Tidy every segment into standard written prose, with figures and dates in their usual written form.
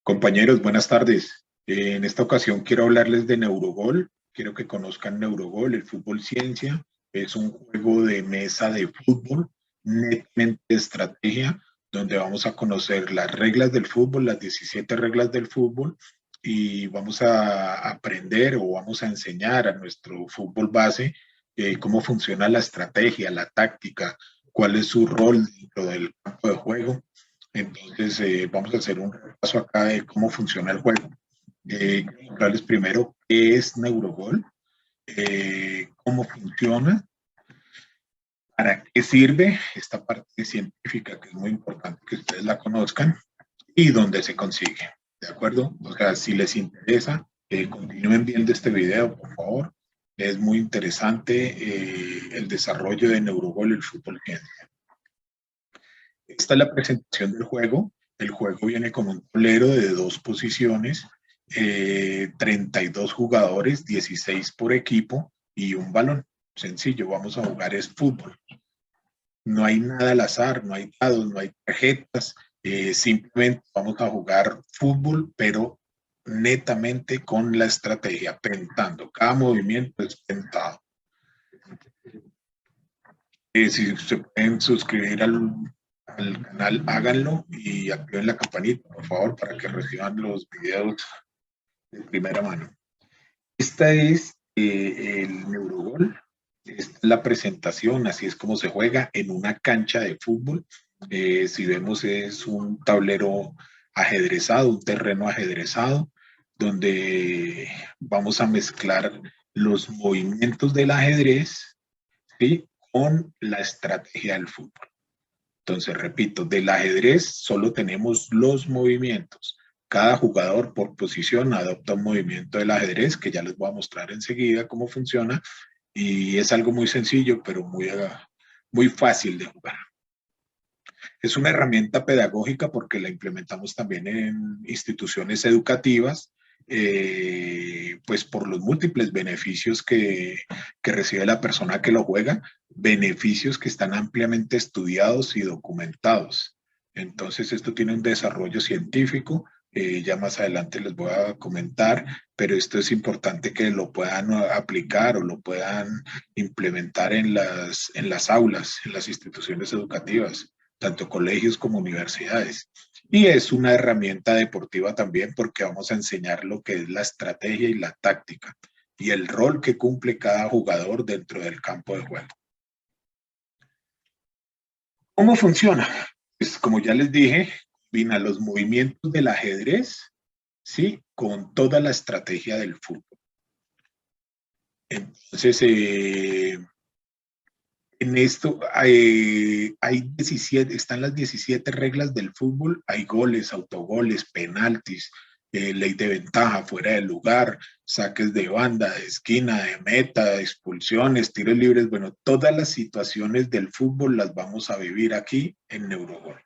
Compañeros, buenas tardes. En esta ocasión quiero hablarles de Neurogol. Quiero que conozcan Neurogol, el fútbol ciencia. Es un juego de mesa de fútbol, netamente de estrategia, donde vamos a conocer las reglas del fútbol, las 17 reglas del fútbol, y vamos a aprender o vamos a enseñar a nuestro fútbol base cómo funciona la estrategia, la táctica, cuál es su rol dentro del campo de juego. Entonces, vamos a hacer un repaso acá de cómo funciona el juego. Quiero hablarles primero qué es Neurogol, cómo funciona, para qué sirve esta parte científica que es muy importante que ustedes la conozcan y dónde se consigue. ¿De acuerdo? O sea, si les interesa, continúen viendo este video, por favor. Es muy interesante el desarrollo de Neurogol, el fútbol ciencia. Esta es la presentación del juego. El juego viene con un tablero de dos posiciones, 32 jugadores, 16 por equipo y un balón. Sencillo, vamos a jugar es fútbol. No hay nada al azar, no hay dados, no hay tarjetas. Simplemente vamos a jugar fútbol, pero netamente con la estrategia, pensando. Cada movimiento es pensado. Si se pueden suscribir al canal, háganlo y activen la campanita, por favor, para que reciban los videos de primera mano. Esta es el Neurogol. Esta es la presentación, así es como se juega en una cancha de fútbol. Si vemos es un tablero ajedrezado, un terreno ajedrezado, donde vamos a mezclar los movimientos del ajedrez, ¿sí?, con la estrategia del fútbol. Entonces, repito, del ajedrez solo tenemos los movimientos. Cada jugador por posición adopta un movimiento del ajedrez, que ya les voy a mostrar enseguida cómo funciona, y es algo muy sencillo, pero muy fácil de jugar. Es una herramienta pedagógica porque la implementamos también en instituciones educativas, pues por los múltiples beneficios que recibe la persona que lo juega, beneficios que están ampliamente estudiados y documentados. Entonces esto tiene un desarrollo científico, ya más adelante les voy a comentar, pero esto es importante que lo puedan aplicar o lo puedan implementar en las aulas, en las instituciones educativas, tanto colegios como universidades. Y es una herramienta deportiva también porque vamos a enseñar lo que es la estrategia y la táctica y el rol que cumple cada jugador dentro del campo de juego. ¿Cómo funciona? Pues como ya les dije, combina los movimientos del ajedrez, ¿sí?, con toda la estrategia del fútbol. Entonces, en esto hay 17, están las 17 reglas del fútbol, hay goles, autogoles, penaltis, ley de ventaja, fuera de lugar, saques de banda, de esquina, de meta, expulsiones, tiros libres, bueno, todas las situaciones del fútbol las vamos a vivir aquí en Neurogol.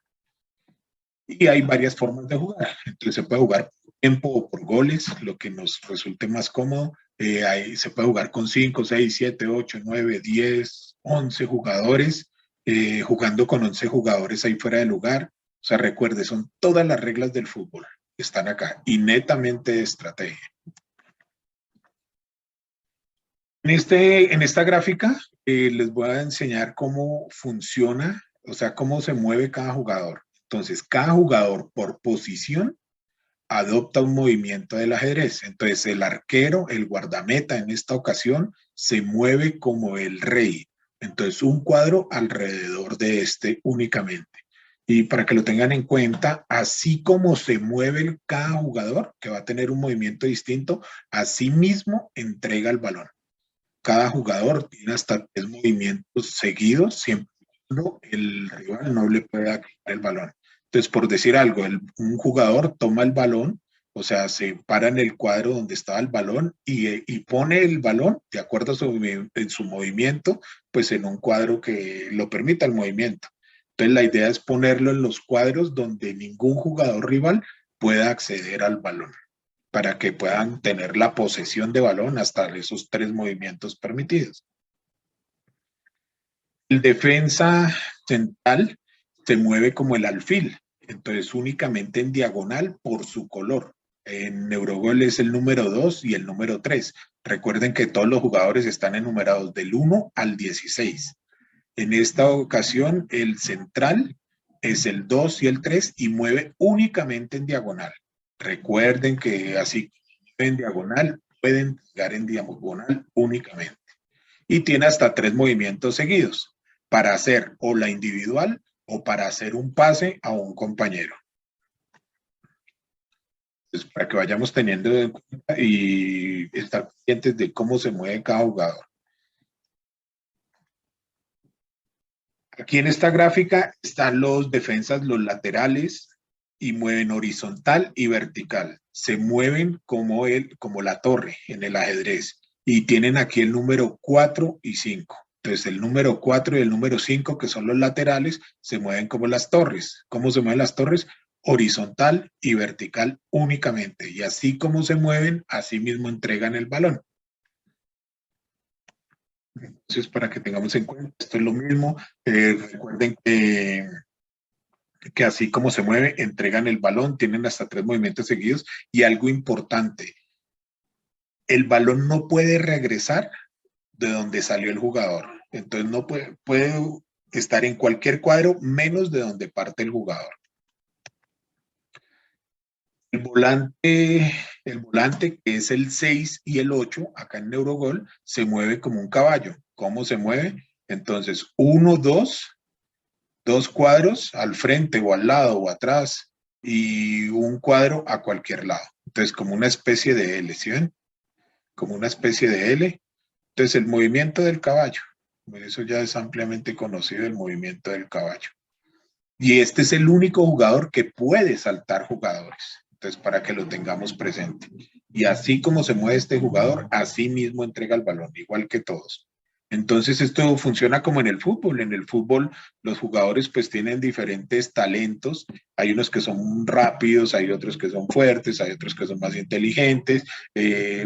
Y hay varias formas de jugar, entonces se puede jugar por tiempo o por goles, lo que nos resulte más cómodo. Se puede jugar con 5, 6, 7, 8, 9, 10, 11 jugadores, jugando con 11 jugadores ahí fuera de lugar. O sea, recuerde, son todas las reglas del fútbol, están acá, y netamente de estrategia. En esta gráfica les voy a enseñar cómo funciona, o sea, cómo se mueve cada jugador. Entonces, cada jugador por posición adopta un movimiento del ajedrez. Entonces, el arquero, el guardameta en esta ocasión, se mueve como el rey. Entonces, un cuadro alrededor de este únicamente. Y para que lo tengan en cuenta, así como se mueve cada jugador, que va a tener un movimiento distinto, así mismo entrega el balón. Cada jugador tiene hasta 3 movimientos seguidos, siempre cuando el rival no le pueda quitar el balón. Entonces, por decir algo, un jugador toma el balón, o sea, se para en el cuadro donde estaba el balón y pone el balón, de acuerdo a su movimiento, pues en un cuadro que lo permita el movimiento. Entonces, la idea es ponerlo en los cuadros donde ningún jugador rival pueda acceder al balón, para que puedan tener la posesión de balón hasta esos 3 movimientos permitidos. El defensa central se mueve como el alfil. Entonces, únicamente en diagonal por su color. En Neurogol es el número 2 y el número 3. Recuerden que todos los jugadores están enumerados del 1 al 16. En esta ocasión, el central es el 2 y el 3 y mueve únicamente en diagonal. Recuerden que así en diagonal pueden llegar en diagonal únicamente. Y tiene hasta 3 movimientos seguidos para hacer o la individual o para hacer un pase a un compañero. Entonces, para que vayamos teniendo en cuenta y estar pendientes de cómo se mueve cada jugador. Aquí en esta gráfica están los defensas, los laterales, y mueven horizontal y vertical. Se mueven como la torre en el ajedrez. Y tienen aquí el número 4 y 5. Entonces el número 4 y el número 5, que son los laterales, se mueven como las torres. ¿Cómo se mueven las torres? Horizontal y vertical únicamente. Y así como se mueven, así mismo entregan el balón. Entonces, para que tengamos en cuenta, esto es lo mismo. Recuerden que así como se mueve, entregan el balón, tienen hasta 3 movimientos seguidos. Y algo importante, el balón no puede regresar de donde salió el jugador. Entonces no puede estar en cualquier cuadro menos de donde parte el jugador. El volante, que es el 6 y el 8, acá en Neurogol, se mueve como un caballo. ¿Cómo se mueve? Entonces, 1, 2 cuadros al frente o al lado o atrás y un cuadro a cualquier lado. Entonces, como una especie de L, ¿sí ven? Como una especie de L. Entonces, el movimiento del caballo. Eso ya es ampliamente conocido, el movimiento del caballo. Y este es el único jugador que puede saltar jugadores. Entonces, para que lo tengamos presente. Y así como se mueve este jugador, así mismo entrega el balón, igual que todos. Entonces, esto funciona como en el fútbol. En el fútbol, los jugadores pues tienen diferentes talentos. Hay unos que son rápidos, hay otros que son fuertes, hay otros que son más inteligentes.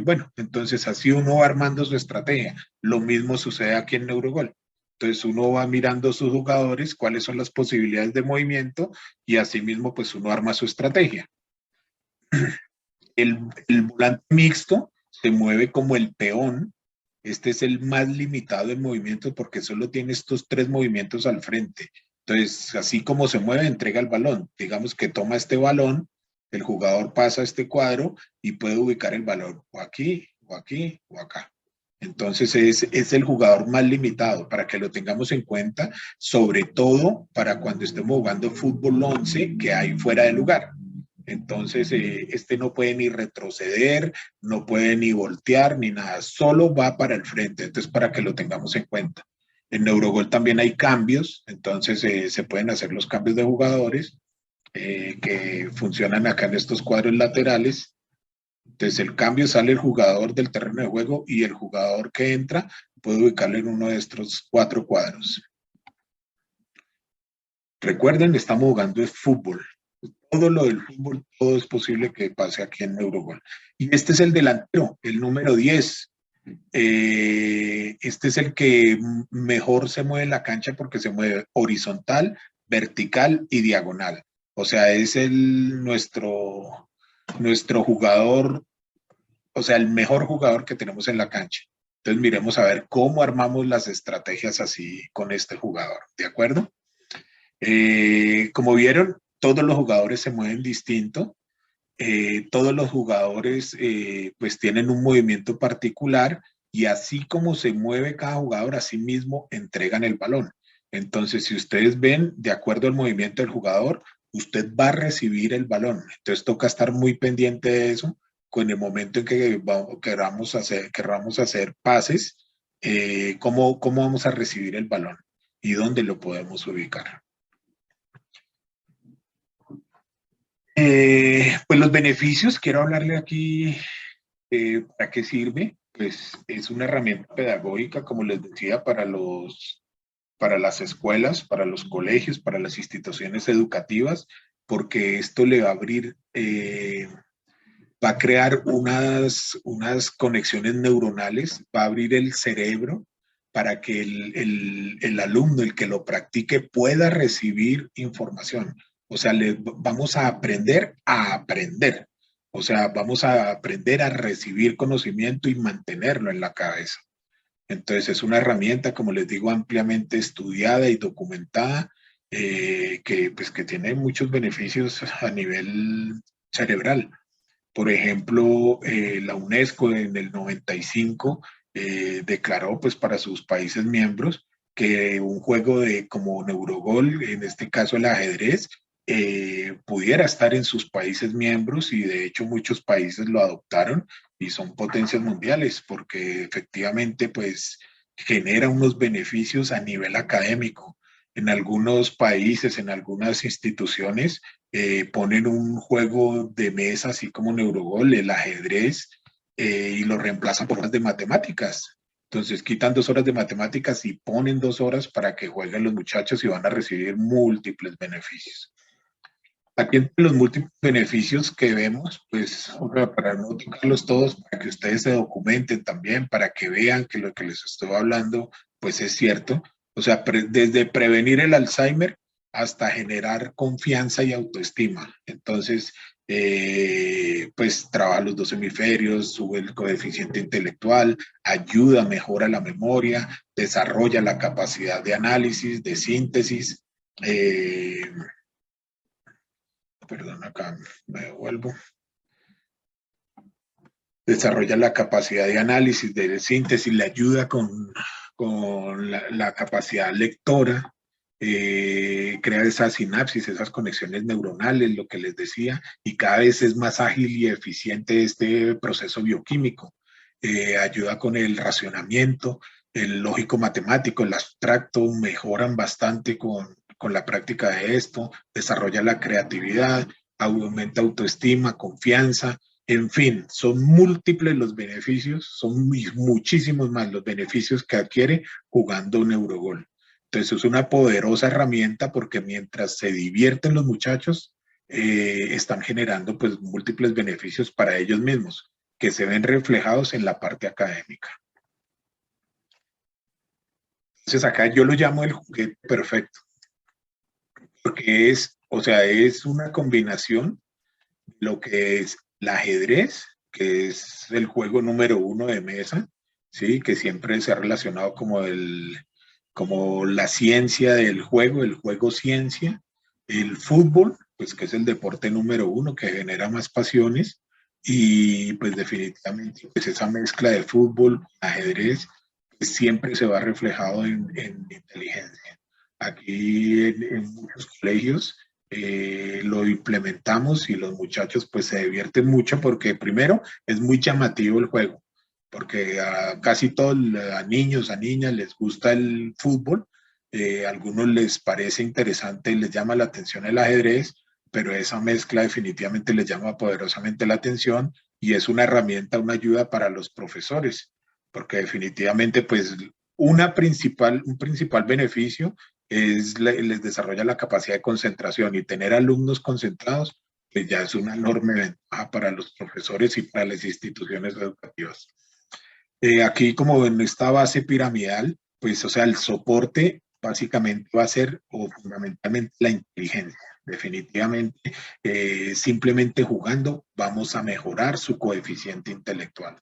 Bueno, entonces así uno va armando su estrategia. Lo mismo sucede aquí en Neurogol. Entonces uno va mirando sus jugadores, cuáles son las posibilidades de movimiento y asimismo pues uno arma su estrategia. El volante mixto se mueve como el peón. Este es el más limitado en movimiento porque solo tiene estos 3 movimientos al frente. Entonces, así como se mueve, entrega el balón. Digamos que toma este balón, el jugador pasa a este cuadro y puede ubicar el balón o aquí, o aquí, o acá. Entonces es el jugador más limitado para que lo tengamos en cuenta, sobre todo para cuando estemos jugando fútbol 11 que hay fuera de lugar. Entonces, este no puede ni retroceder, no puede ni voltear, ni nada, solo va para el frente. Entonces, para que lo tengamos en cuenta. En Neurogol también hay cambios, entonces se pueden hacer los cambios de jugadores que funcionan acá en estos cuadros laterales. Entonces, el cambio sale el jugador del terreno de juego y el jugador que entra puede ubicarlo en uno de estos 4 cuadros. Recuerden, estamos jugando es fútbol. Todo lo del fútbol, todo es posible que pase aquí en Eurogol. Y este es el delantero, el número 10. Este es el que mejor se mueve en la cancha porque se mueve horizontal, vertical y diagonal. O sea, es nuestro jugador, o sea, el mejor jugador que tenemos en la cancha. Entonces miremos a ver cómo armamos las estrategias así con este jugador, ¿de acuerdo? Como vieron, todos los jugadores se mueven distinto. Todos los jugadores pues tienen un movimiento particular y así como se mueve cada jugador, así mismo entregan el balón. Entonces, si ustedes ven, de acuerdo al movimiento del jugador, usted va a recibir el balón. Entonces, toca estar muy pendiente de eso. Con el momento en que queramos hacer pases, cómo vamos a recibir el balón y dónde lo podemos ubicar. Pues los beneficios, quiero hablarle aquí para qué sirve. Pues es una herramienta pedagógica, como les decía, para las escuelas, para los colegios, para las instituciones educativas, porque esto le va a abrir, va a crear unas conexiones neuronales, va a abrir el cerebro para que el alumno, el que lo practique, pueda recibir información. O sea, vamos a aprender a aprender. O sea, vamos a aprender a recibir conocimiento y mantenerlo en la cabeza. Entonces es una herramienta, como les digo, ampliamente estudiada y documentada, pues, que tiene muchos beneficios a nivel cerebral. Por ejemplo, la UNESCO en el 95 declaró pues, para sus países miembros que un juego de como Neurogol, en este caso el ajedrez, pudiera estar en sus países miembros y de hecho muchos países lo adoptaron y son potencias mundiales porque efectivamente pues genera unos beneficios a nivel académico. En algunos países, en algunas instituciones, ponen un juego de mesa, así como Neurogol, el ajedrez, y lo reemplazan por horas de matemáticas. Entonces quitan 2 horas de matemáticas y ponen 2 horas para que jueguen los muchachos y van a recibir múltiples beneficios. Aquí entre los múltiples beneficios que vemos, pues para no tocarlos todos, para que ustedes se documenten también, para que vean que lo que les estoy hablando, pues es cierto. O sea, desde prevenir el Alzheimer hasta generar confianza y autoestima. Entonces, pues trabaja los 2 hemisferios, sube el coeficiente intelectual, ayuda, mejora la memoria, desarrolla la capacidad de análisis, de síntesis. Perdón, acá me devuelvo. Desarrolla la capacidad de análisis, de síntesis, le ayuda con la capacidad lectora, crea esas sinapsis, esas conexiones neuronales, lo que les decía, y cada vez es más ágil y eficiente este proceso bioquímico. Ayuda con el racionamiento, el lógico matemático, el abstracto, mejoran bastante con la práctica de esto, desarrolla la creatividad, aumenta autoestima, confianza, en fin, son múltiples los beneficios, son muchísimos más los beneficios que adquiere jugando Neurogol. Entonces es una poderosa herramienta porque mientras se divierten los muchachos, están generando pues múltiples beneficios para ellos mismos que se ven reflejados en la parte académica. Entonces acá yo lo llamo el juguete perfecto, porque es, o sea, es una combinación de lo que es el ajedrez, que es el juego número 1 de mesa, ¿sí? Que siempre se ha relacionado como la ciencia del juego, el juego ciencia, el fútbol, pues que es el deporte número 1 que genera más pasiones, y pues definitivamente pues esa mezcla de fútbol, ajedrez, pues, siempre se va reflejado en inteligencia. Aquí en muchos colegios lo implementamos y los muchachos pues se divierten mucho porque primero es muy llamativo el juego, porque a casi todos, a niños, a niñas les gusta el fútbol, a algunos les parece interesante y les llama la atención el ajedrez, pero esa mezcla definitivamente les llama poderosamente la atención y es una herramienta, una ayuda para los profesores, porque definitivamente pues un principal beneficio les desarrolla la capacidad de concentración y tener alumnos concentrados, pues ya es una enorme ventaja para los profesores y para las instituciones educativas. Aquí como en esta base piramidal, pues o sea, el soporte básicamente va a ser o fundamentalmente la inteligencia. Definitivamente, simplemente jugando vamos a mejorar su coeficiente intelectual.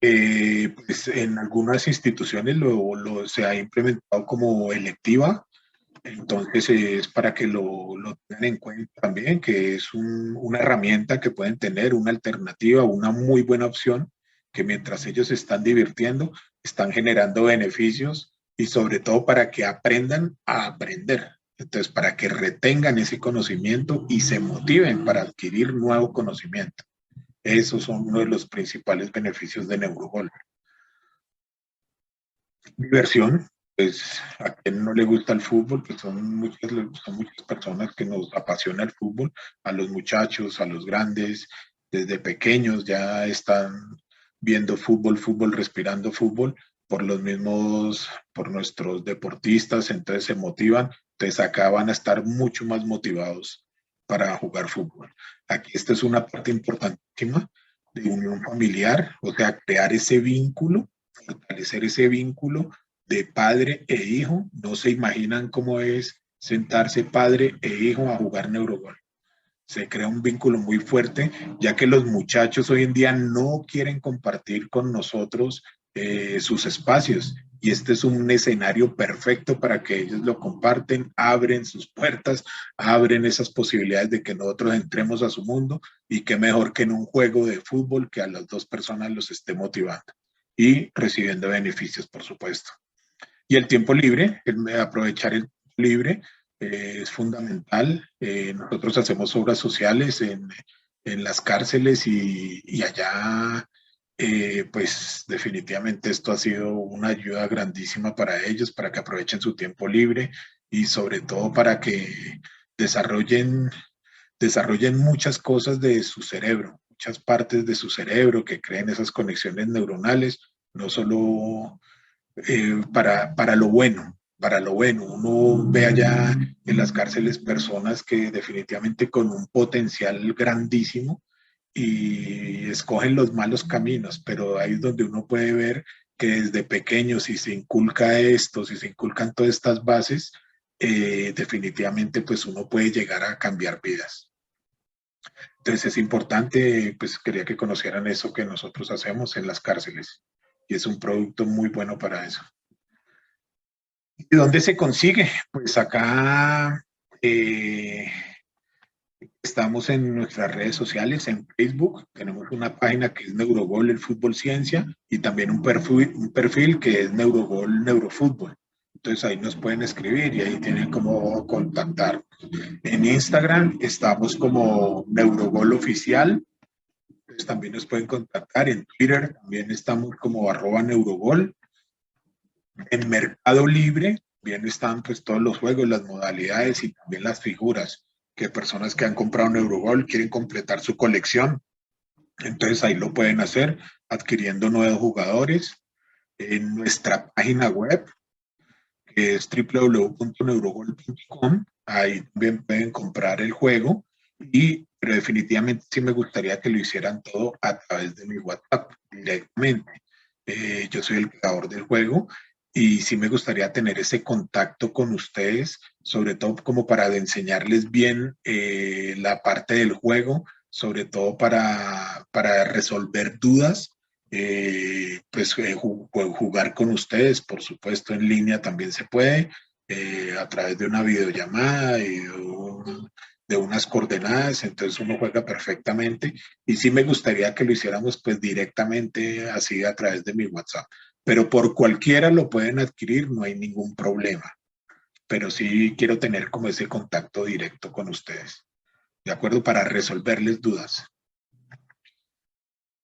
Pues en algunas instituciones se ha implementado como electiva, entonces es para que lo tengan en cuenta también, que es una herramienta que pueden tener, una alternativa, una muy buena opción, que mientras ellos se están divirtiendo, están generando beneficios y sobre todo para que aprendan a aprender. Entonces, para que retengan ese conocimiento y se motiven para adquirir nuevo conocimiento. Esos son uno de los principales beneficios de Neurogol. Diversión, pues a quien no le gusta el fútbol, pues son muchas personas que nos apasiona el fútbol, a los muchachos, a los grandes, desde pequeños ya están viendo fútbol, fútbol, respirando fútbol, por nuestros deportistas, entonces se motivan, entonces acá van a estar mucho más motivados para jugar fútbol. Aquí esta es una parte importantísima de unión familiar, o sea, crear ese vínculo, fortalecer ese vínculo de padre e hijo. No se imaginan cómo es sentarse padre e hijo a jugar Neurogol. Se crea un vínculo muy fuerte, ya que los muchachos hoy en día no quieren compartir con nosotros sus espacios. Y este es un escenario perfecto para que ellos lo comparten, abren sus puertas, abren esas posibilidades de que nosotros entremos a su mundo, y qué mejor que en un juego de fútbol que a las dos personas los esté motivando y recibiendo beneficios, por supuesto. Y el tiempo libre, aprovechar el tiempo libre es fundamental. Nosotros hacemos obras sociales en las cárceles y allá, pues definitivamente esto ha sido una ayuda grandísima para ellos, para que aprovechen su tiempo libre y sobre todo para que desarrollen, desarrollen muchas cosas de su cerebro, muchas partes de su cerebro que creen esas conexiones neuronales, no solo para lo bueno, para lo bueno. Uno ve allá en las cárceles personas que definitivamente con un potencial grandísimo y escogen los malos caminos, pero ahí es donde uno puede ver que desde pequeño, si se inculca esto, si se inculcan todas estas bases, definitivamente pues uno puede llegar a cambiar vidas. Entonces es importante, pues quería que conocieran eso que nosotros hacemos en las cárceles y es un producto muy bueno para eso. ¿Y dónde se consigue? Pues acá estamos en nuestras redes sociales, en Facebook, tenemos una página que es Neurogol, el fútbol ciencia, y también un perfil que es Neurogol, Neurofútbol. Entonces ahí nos pueden escribir y ahí tienen cómo contactar. En Instagram estamos como Neurogol Oficial, pues también nos pueden contactar. En Twitter también estamos como @Neurogol. En Mercado Libre bien están pues todos los juegos, las modalidades y también las figuras, que personas que han comprado un Eurogol quieren completar su colección. Entonces ahí lo pueden hacer adquiriendo nuevos jugadores. En nuestra página web, que es www.neurogol.com, ahí también pueden comprar el juego, pero definitivamente sí me gustaría que lo hicieran todo a través de mi WhatsApp directamente. Yo soy el creador del juego y sí me gustaría tener ese contacto con ustedes, sobre todo como para enseñarles bien la parte del juego, sobre todo para resolver dudas, jugar con ustedes, por supuesto en línea también se puede, a través de una videollamada y de unas coordenadas, entonces uno juega perfectamente y sí me gustaría que lo hiciéramos pues directamente así a través de mi WhatsApp, pero por cualquiera lo pueden adquirir, no hay ningún problema, pero sí quiero tener como ese contacto directo con ustedes, ¿de acuerdo? Para resolverles dudas.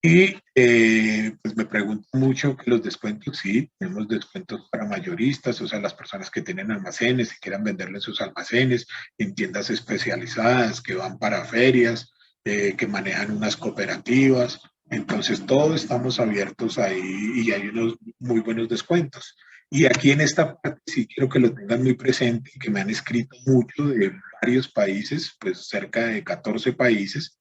Y pues me pregunto mucho que los descuentos, sí, tenemos descuentos para mayoristas, o sea, las personas que tienen almacenes y quieran venderlo en sus almacenes, en tiendas especializadas, que van para ferias, que manejan unas cooperativas. Entonces, todos estamos abiertos ahí y hay unos muy buenos descuentos. Y aquí en esta parte sí quiero que lo tengan muy presente, que me han escrito mucho de varios países, pues cerca de 14 países,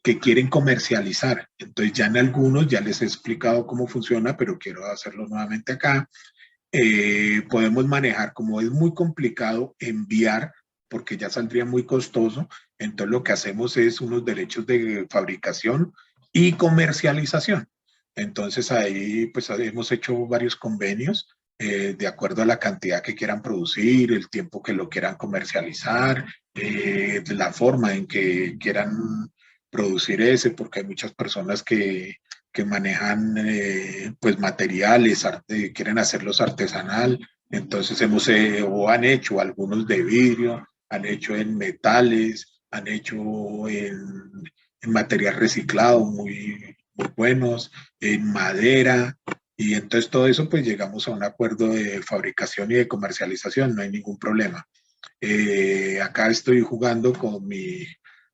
que quieren comercializar. Entonces ya en algunos ya les he explicado cómo funciona, pero quiero hacerlo nuevamente acá. Podemos manejar, como es muy complicado enviar, porque ya saldría muy costoso, entonces lo que hacemos es unos derechos de fabricación y comercialización. Entonces ahí pues hemos hecho varios convenios de acuerdo a la cantidad que quieran producir, el tiempo que lo quieran comercializar, la forma en que quieran producir ese, porque hay muchas personas que manejan pues materiales, quieren hacerlos artesanal, entonces hemos o han hecho algunos de vidrio, han hecho en metales, han hecho en material reciclado muy buenos, en madera, y entonces todo eso pues llegamos a un acuerdo de fabricación y de comercialización, no hay ningún problema. Acá estoy jugando con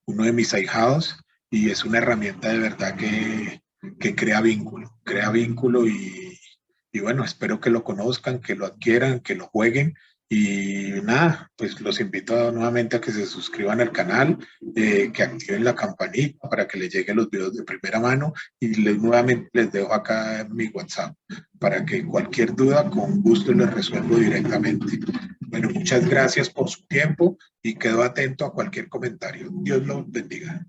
uno de mis ahijados y es una herramienta de verdad que crea vínculo y bueno, espero que lo conozcan, que lo adquieran, que lo jueguen y nada, pues los invito nuevamente a que se suscriban al canal, que activen la campanita para que les lleguen los videos de primera mano y nuevamente les dejo acá mi WhatsApp para que cualquier duda con gusto les resuelvo directamente. Bueno, muchas gracias por su tiempo y quedo atento a cualquier comentario. Dios los bendiga.